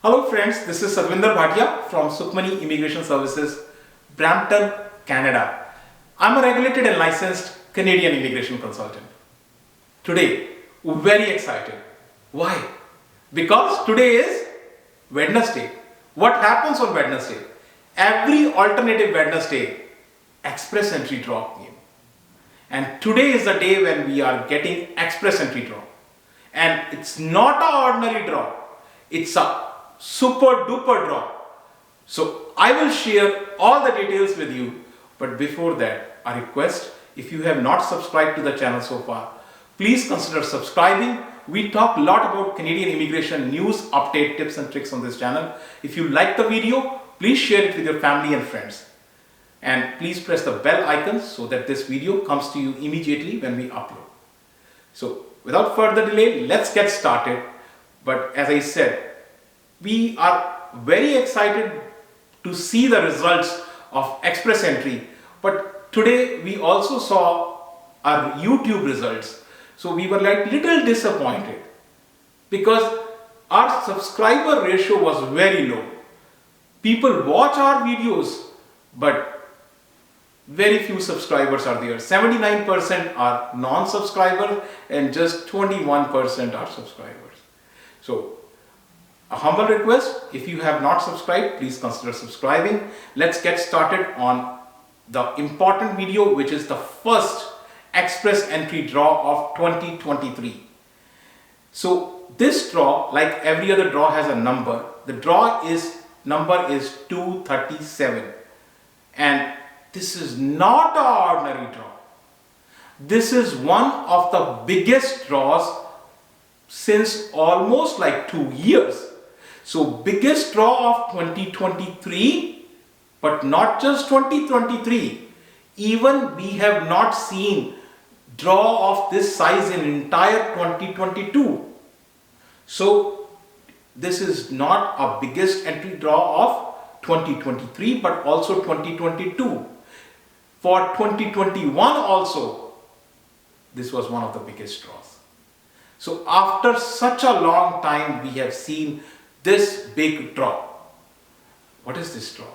Hello friends, this is Bhatia from Sukhmani Immigration Services, Brampton, Canada. I'm a regulated and licensed Canadian immigration consultant. Today, we're very excited. Why? Because today is Wednesday. What happens on Wednesday? Every alternative Wednesday, express entry draw came. And today is the day when we are getting express entry draw. And it's not an ordinary draw. It's a super duper draw. So I will share all the details with you, but before that, a request: if you have not subscribed to the channel so far, please consider subscribing. We talk a lot about Canadian immigration news, update, tips and tricks on this channel. If you like the video, please share it with your family and friends. And please press the bell icon so that this video comes to you immediately when we upload. So without further delay, let's get started. But as I said, we are very excited to see the results of express entry. But today we also saw our YouTube results. So we were like little disappointed because our subscriber ratio was very low. People watch our videos, but very few subscribers are there. 79% are non-subscribers and just 21% are subscribers. So a humble request: if you have not subscribed, please consider subscribing. Let's get started on the important video, which is the first express entry draw of 2023. So this draw, like every other draw, has a number. The number is 237, and this is not an ordinary draw. This is one of the biggest draws since almost like 2 years. So biggest draw of 2023, but not just 2023. Even we have not seen draw of this size in entire 2022. So this is not a biggest entry draw of 2023, but also 2022. For 2021 also, this was one of the biggest draws. So after such a long time, we have seen this big draw. What is this draw?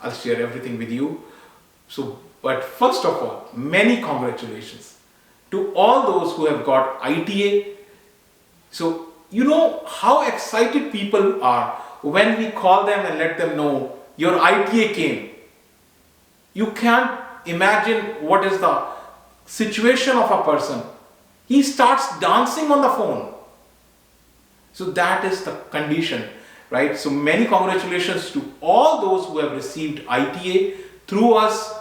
I'll share everything with you. But first of all, many congratulations to all those who have got ITA. So you know how excited people are when we call them and let them know your ITA came. You can't imagine what is the situation of a person. He starts dancing on the phone. So that is the condition, right? So many congratulations to all those who have received ITA through us,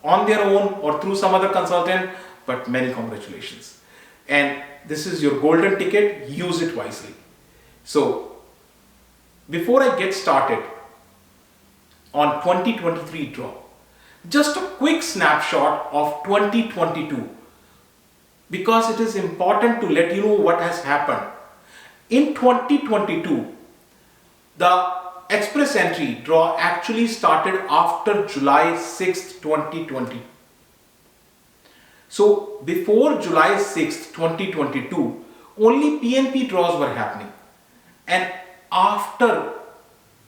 on their own or through some other consultant, but many congratulations. And this is your golden ticket, use it wisely. So before I get started on 2023 draw, just a quick snapshot of 2022, because it is important to let you know what has happened. In 2022, the express entry draw actually started after July 6th, 2020. So before July 6th, 2022, only PNP draws were happening. And after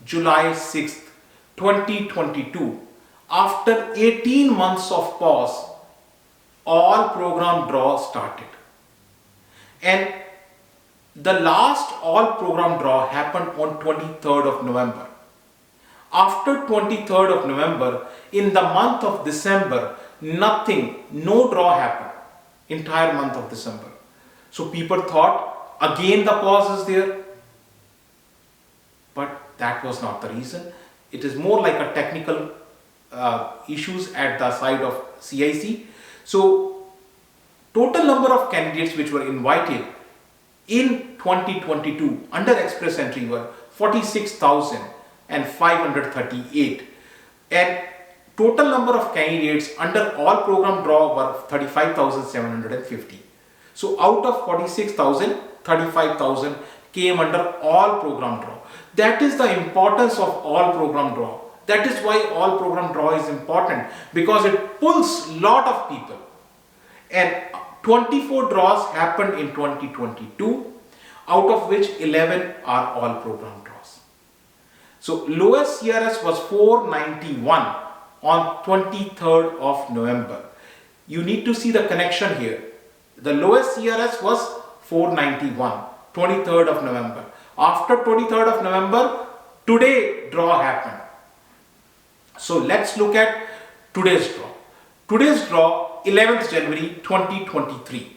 July 6th, 2022, after 18 months of pause, all program draws started. And the last all program draw happened on 23rd of November. After 23rd of November, in the month of December, no draw happened. Entire month of December. So people thought again the pause is there. But that was not the reason. It is more like a technical issues at the side of CIC. So total number of candidates which were invited in 2022 under express entry were 46,538, and total number of candidates under all program draw were 35,750. So out of 46,000, 35,000 came under all program draw. That is the importance of all program draw. That is why all program draw is important, because it pulls lot of people. And 24 draws happened in 2022, out of which 11 are all program draws. So lowest CRS was 491 on 23rd of November. You need to see the connection here. The lowest CRS was 491, 23rd of November. After 23rd of November, today draw happened. So let's look at today's draw. Today's draw, 11th January 2023.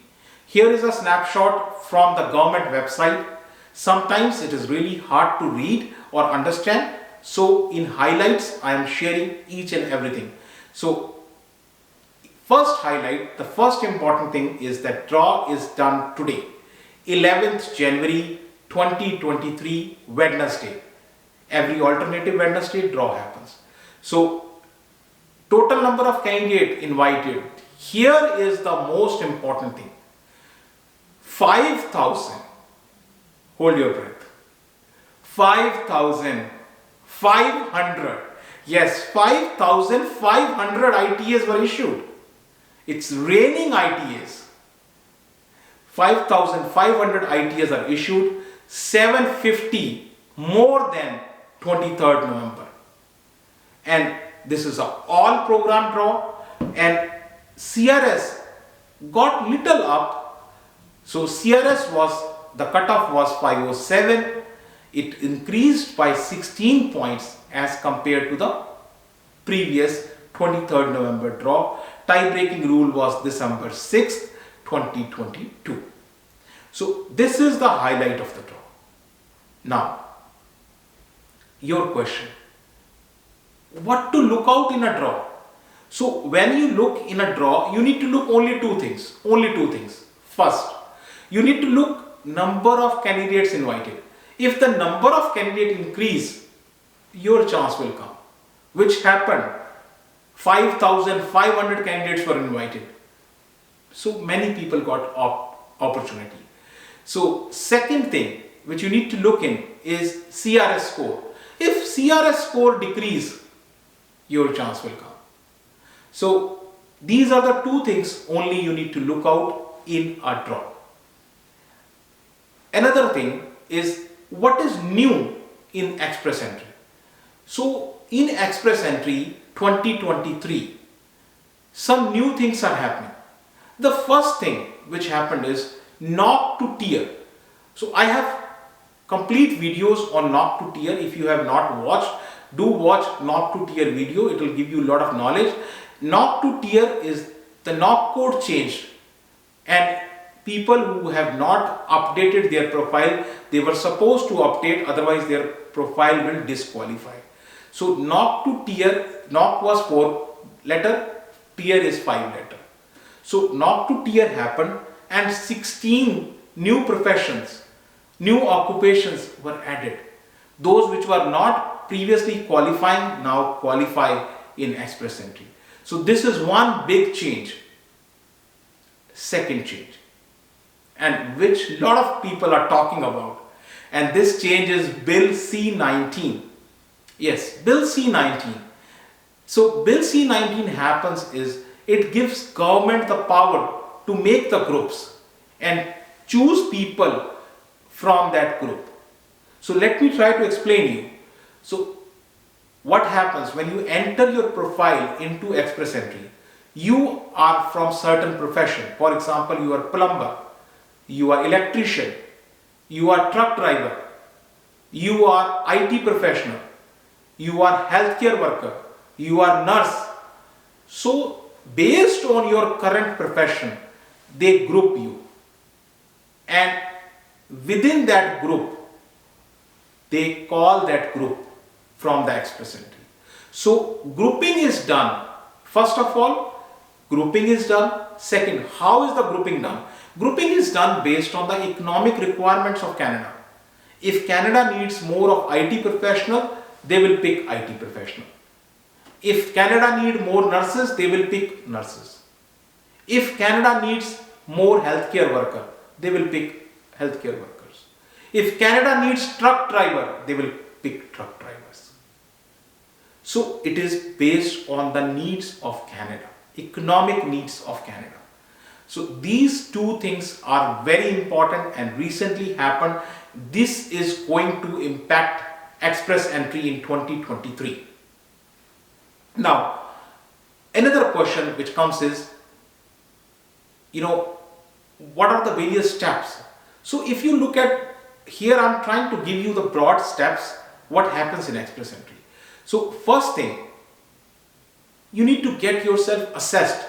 Here is a snapshot from the government website. Sometimes it is really hard to read or understand. So in highlights, I am sharing each and everything. So first highlight, the first important thing is that draw is done today, 11th January 2023, Wednesday. Every alternative Wednesday draw happens. So total number of candidates invited. Here is the most important thing. 5,000. Hold your breath. 5,500. Yes, 5,500 ITAs were issued. It's raining ITAs. 5,500 ITAs are issued. 750 more than 23rd November. And this is an all program draw, and CRS got little up. So CRS was, the cutoff was 507. It increased by 16 points as compared to the previous 23rd November draw. Tie-breaking rule was December 6th, 2022. So this is the highlight of the draw. Now, your question. What to look out in a draw? So when you look in a draw, you need to look only two things. Only two things. First, you need to look number of candidates invited. If the number of candidates increase, your chance will come. Which happened. 5,500 candidates were invited. So many people got opportunity. So second thing which you need to look in is CRS score. If CRS score decrease, your chance will come. So these are the two things only you need to look out in a draw. Another thing is what is new in Express Entry. So in Express Entry 2023, some new things are happening. The first thing which happened is knock to tier. So I have complete videos on knock to tier. If you have not watched, do watch knock to tier video. It will give you a lot of knowledge. Knock to tier is the knock code changed, and people who have not updated their profile, they were supposed to update, otherwise their profile will disqualify. So knock to tier, knock was 4 letter, tier is 5 letter. So knock to tier happened, and 16 new professions, new occupations were added. Those which were not previously qualifying now qualify in Express Entry. So this is one big change. Second change, and which a lot of people are talking about, and this change is Bill C-19. Yes, Bill C-19. So Bill C-19 happens is it gives government the power to make the groups and choose people from that group. So let me try to explain you. So what happens when you enter your profile into Express Entry? You are from certain profession. For example, you are plumber, you are electrician, you are truck driver, you are IT professional, you are healthcare worker, you are nurse. So based on your current profession, they group you, and within that group, they call that group from the Express Entry. So grouping is done. First of all, grouping is done. Second, how is the grouping done? Grouping is done based on the economic requirements of Canada. If Canada needs more of IT professional, they will pick IT professional. If Canada needs more nurses, they will pick nurses. If Canada needs more healthcare worker, they will pick healthcare workers. If Canada needs truck driver, they will pick truck drivers. So it is based on the needs of Canada, economic needs of Canada. So these two things are very important and recently happened. This is going to impact express entry in 2023. Now, another question which comes is, what are the various steps? So if you look at here, I'm trying to give you the broad steps, what happens in express entry. So first thing, you need to get yourself assessed.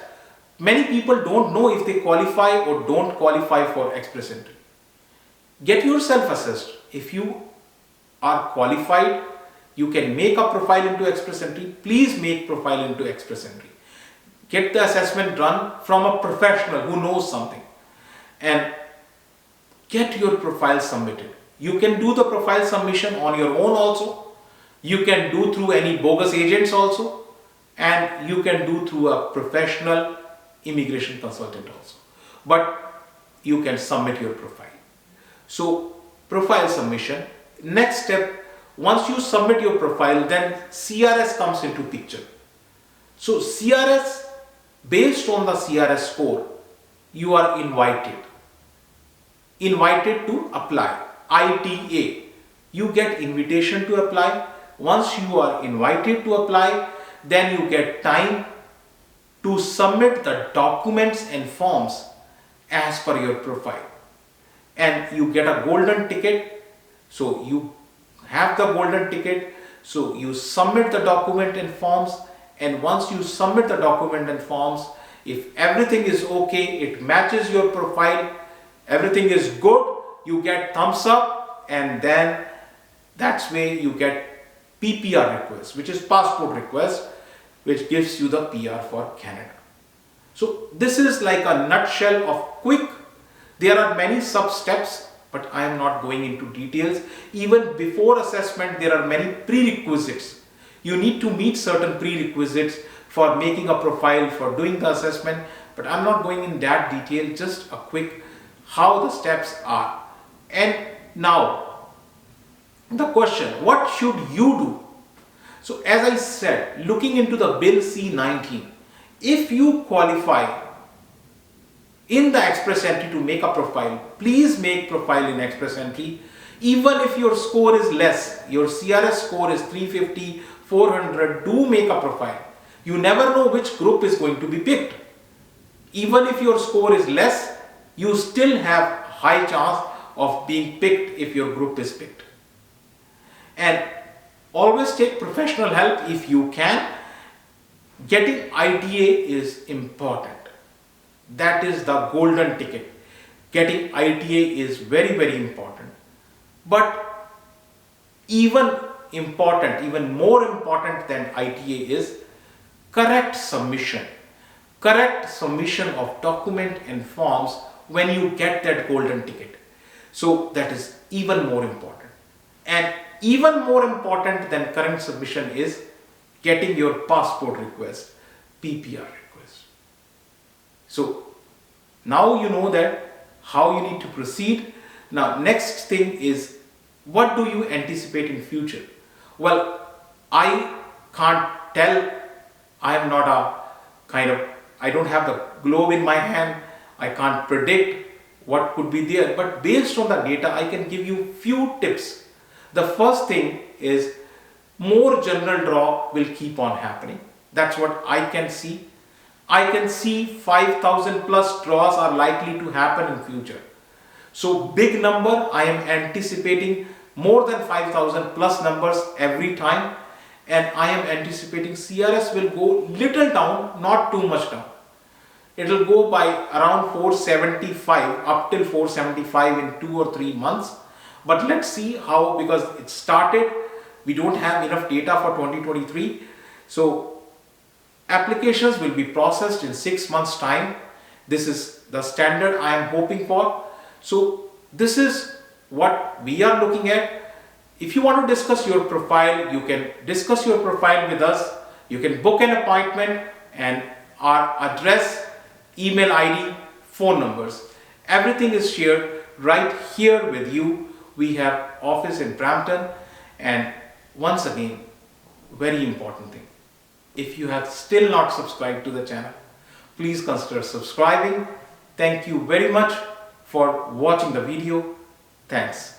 Many people don't know if they qualify or don't qualify for express entry. Get yourself assessed. If you are qualified, you can make a profile into express entry. Please make profile into express entry. Get the assessment done from a professional who knows something and get your profile submitted. You can do the profile submission on your own also. You can do through any bogus agents also, and you can do through a professional immigration consultant also. But you can submit your profile. So profile submission. Next step, once you submit your profile, then CRS comes into picture. So CRS, based on the CRS score, you are invited to apply. ITA, you get invitation to apply. Once you are invited to apply, then you get time to submit the documents and forms as per your profile. And you get a golden ticket. So you have the golden ticket. So you submit the document and forms. And once you submit the document and forms, if everything is okay, it matches your profile, everything is good, you get thumbs up, and then that's where you get PPR request, which is passport request, which gives you the PR for Canada. So this is like a nutshell of quick. There are many sub steps, but I am not going into details. Even before assessment, there are many prerequisites. You need to meet certain prerequisites for making a profile, for doing the assessment, but I'm not going in that detail, just a quick how the steps are. And now the question, what should you do? So as I said, looking into the Bill C-19, if you qualify in the express entry to make a profile, please make profile in express entry. Even if your score is less, your CRS score is 350, 400, do make a profile. You never know which group is going to be picked. Even if your score is less, you still have high chance of being picked if your group is picked. And always take professional help if you can. Getting ITA is important. That is the golden ticket. Getting ITA is very, very important. But even more important than ITA is correct submission. Correct submission of document and forms when you get that golden ticket. So that is even more important. And even more important than current submission is getting your passport request, PPR request. So now you know that how you need to proceed. Now next thing is, what do you anticipate in future? Well, I can't tell. I am not I don't have the globe in my hand. I can't predict what could be there, but based on the data, I can give you few tips. The first thing is more general draw will keep on happening. That's what I can see. I can see 5,000 plus draws are likely to happen in future. So big number, I am anticipating more than 5,000 plus numbers every time, and I am anticipating CRS will go little down, not too much down. It will go by around 475 up till 475 in 2 or 3 months. But let's see how, because it started, we don't have enough data for 2023. So applications will be processed in 6 months time. This is the standard I am hoping for. So this is what we are looking at. If you want to discuss your profile, you can discuss your profile with us. You can book an appointment, and our address, email ID, phone numbers, everything is shared right here with you. We have office in Brampton. And once again, very important thing, if you have still not subscribed to the channel, please consider subscribing. Thank you very much for watching the video. Thanks.